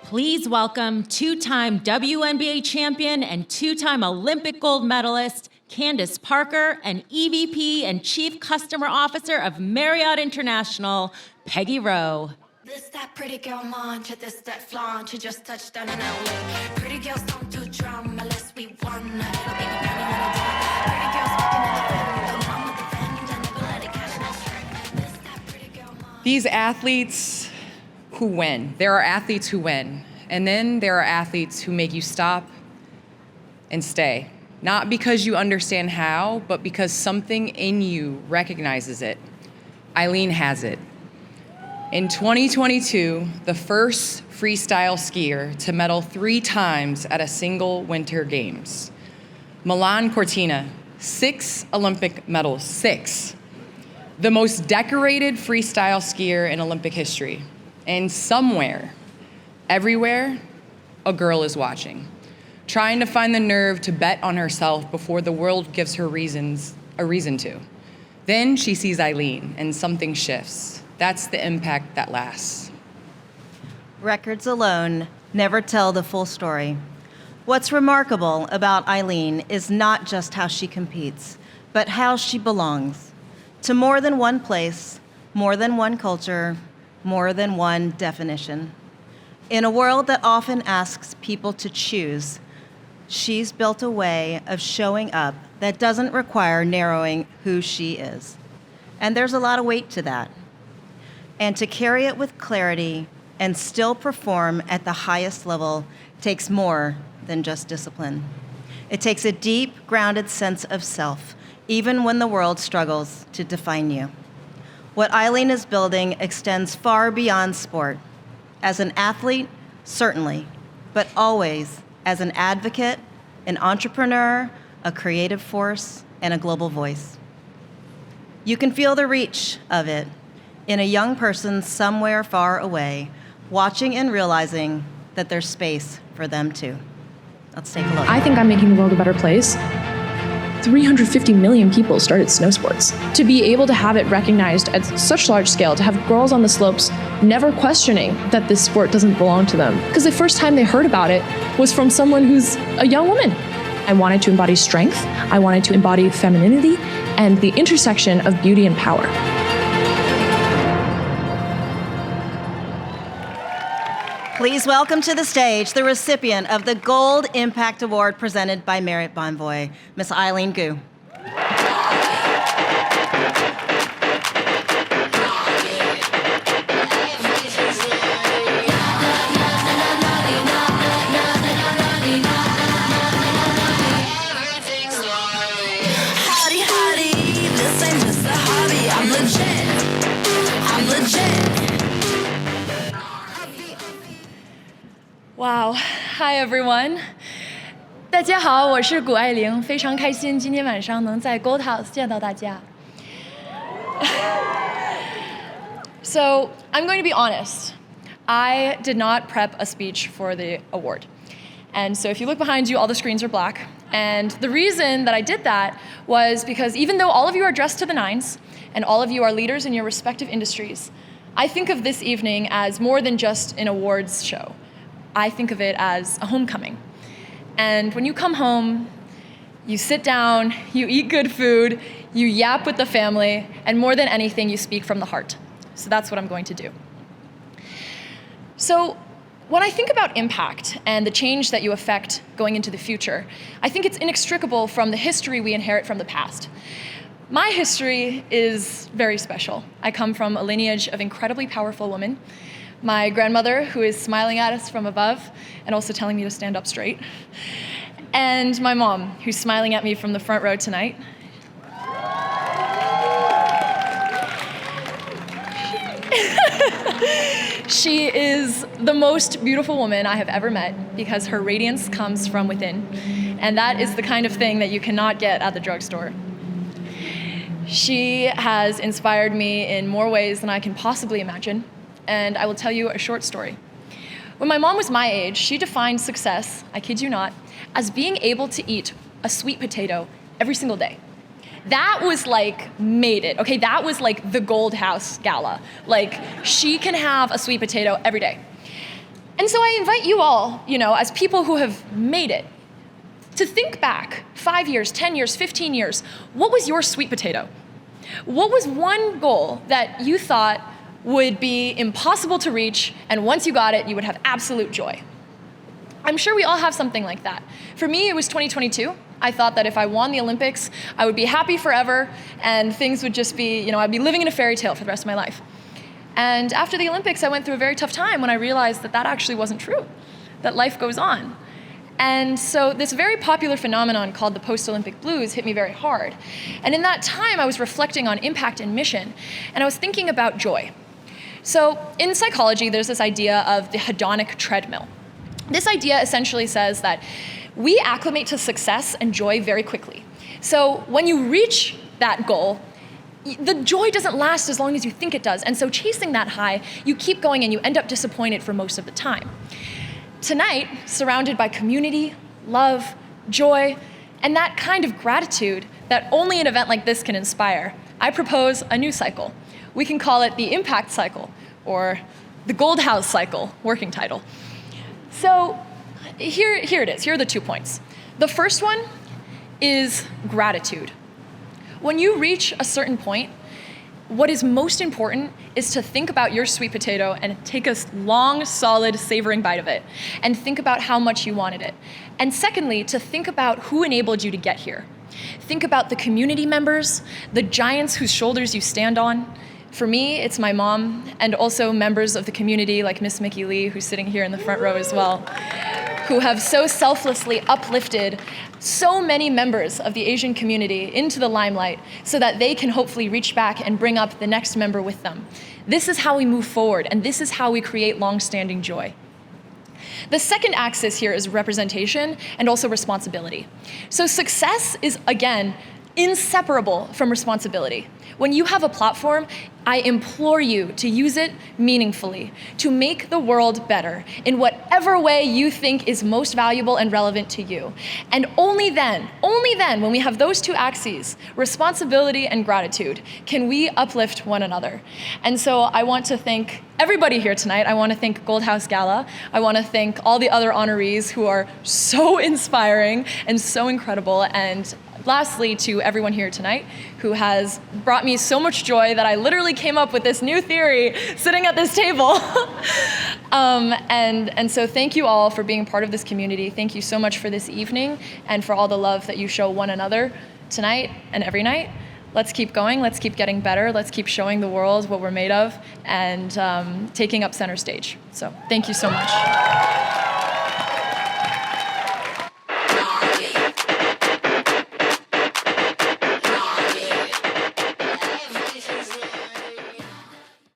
Please welcome two-time WNBA champion and two-time Olympic gold medalist, Candace Parker, and EVP and Chief Customer Officer of Marriott International, Peggy Rowe. This that pretty girl mantra, this that flaunt, you just touched down in LA. Pretty girls don't do drama unless we want her. Pretty girls walking in the bend, the mom with the bend, and never let it catch no strength. This that pretty girl mantra. These athletes who win. There are athletes who win. And then there are athletes who make you stop and stay. Not because you understand how, but because something in you recognizes it. Eileen has it. In 2022, the first freestyle skier to medal 3 times at a single Winter Games. Milan Cortina, 6 Olympic medals, 6. The most decorated freestyle skier in Olympic history. And somewhere, everywhere, a girl is watching, trying to find the nerve to bet on herself before the world gives her a reason to. Then she sees Eileen, and something shifts. That's the impact that lasts. Records alone never tell the full story. What's remarkable about Eileen is not just how she competes, but how she belongs to more than one place, more than one culture, more than one definition. In a world that often asks people to choose, she's built a way of showing up that doesn't require narrowing who she is. And there's a lot of weight to that. And to carry it with clarity and still perform at the highest level takes more than just discipline. It takes a deep, grounded sense of self, even when the world struggles to define you. What Eileen is building extends far beyond sport. As an athlete, certainly, but always as an advocate, an entrepreneur, a creative force, and a global voice. You can feel the reach of it in a young person somewhere far away, watching and realizing that there's space for them too. Let's take a look. I think I'm making the world a better place. 350 million people started snow sports. To be able to have it recognized at such large scale, to have girls on the slopes never questioning that this sport doesn't belong to them. Because the first time they heard about it was from someone who's a young woman. I wanted to embody strength, I wanted to embody femininity, and the intersection of beauty and power. Please welcome to the stage the recipient of the Gold Impact Award presented by Marriott Bonvoy, Miss Eileen Gu. Wow, hi everyone. 大家好，我是谷爱凌，非常开心今天晚上能在 Gold House 见到大家。So, I'm going to be honest. I did not prep a speech for the award. And so if you look behind you, all the screens are black. And the reason that I did that was because even though all of you are dressed to the nines, and all of you are leaders in your respective industries, I think of this evening as more than just an awards show. I think of it as a homecoming. And when you come home, you sit down, you eat good food, you yap with the family, and more than anything, you speak from the heart. So that's what I'm going to do. So when I think about impact and the change that you affect going into the future, I think it's inextricable from the history we inherit from the past. My history is very special. I come from a lineage of incredibly powerful women. My grandmother, who is smiling at us from above and also telling me to stand up straight. And my mom, who's smiling at me from the front row tonight. She is the most beautiful woman I have ever met because her radiance comes from within. And that is the kind of thing that you cannot get at the drugstore. She has inspired me in more ways than I can possibly imagine. And I will tell you a short story. When my mom was my age, she defined success, I kid you not, as being able to eat a sweet potato every single day. That was like, made it, okay? That was like the Gold House Gala. Like, she can have a sweet potato every day. And so I invite you all, as people who have made it, to think back 5 years, 10 years, 15 years. What was your sweet potato? What was one goal that you thought would be impossible to reach, and once you got it, you would have absolute joy? I'm sure we all have something like that. For me, it was 2022. I thought that if I won the Olympics, I would be happy forever, and things would just be, I'd be living in a fairy tale for the rest of my life. And after the Olympics, I went through a very tough time when I realized that that actually wasn't true, that life goes on. And so this very popular phenomenon called the post-Olympic blues hit me very hard. And in that time, I was reflecting on impact and mission, and I was thinking about joy. So in psychology, there's this idea of the hedonic treadmill. This idea essentially says that we acclimate to success and joy very quickly. So when you reach that goal, the joy doesn't last as long as you think it does. And so chasing that high, you keep going and you end up disappointed for most of the time. Tonight, surrounded by community, love, joy, and that kind of gratitude that only an event like this can inspire, I propose a new cycle. We can call it the impact cycle, or the Gold House cycle, working title. So here it is. Here are the 2 points. The first one is gratitude. When you reach a certain point, what is most important is to think about your sweet potato and take a long, solid, savoring bite of it, and think about how much you wanted it. And secondly, to think about who enabled you to get here. Think about the community members, the giants whose shoulders you stand on. For me, it's my mom, and also members of the community like Miss Mickey Lee, who's sitting here in the front row as well, who have so selflessly uplifted so many members of the Asian community into the limelight so that they can hopefully reach back and bring up the next member with them. This is how we move forward, and this is how we create long-standing joy. The second axis here is representation and also responsibility. So success is, again, inseparable from responsibility. When you have a platform, I implore you to use it meaningfully, to make the world better in whatever way you think is most valuable and relevant to you. And only then, when we have those two axes, responsibility and gratitude, can we uplift one another. And so I want to thank everybody here tonight. I want to thank Gold House Gala. I want to thank all the other honorees who are so inspiring and so incredible. And lastly, to everyone here tonight who has brought me so much joy that I literally came up with this new theory sitting at this table. And so thank you all for being part of this community. Thank you so much for this evening and for all the love that you show one another tonight and every night. Let's keep going. Let's keep getting better. Let's keep showing the world what we're made of and taking up center stage. So thank you so much.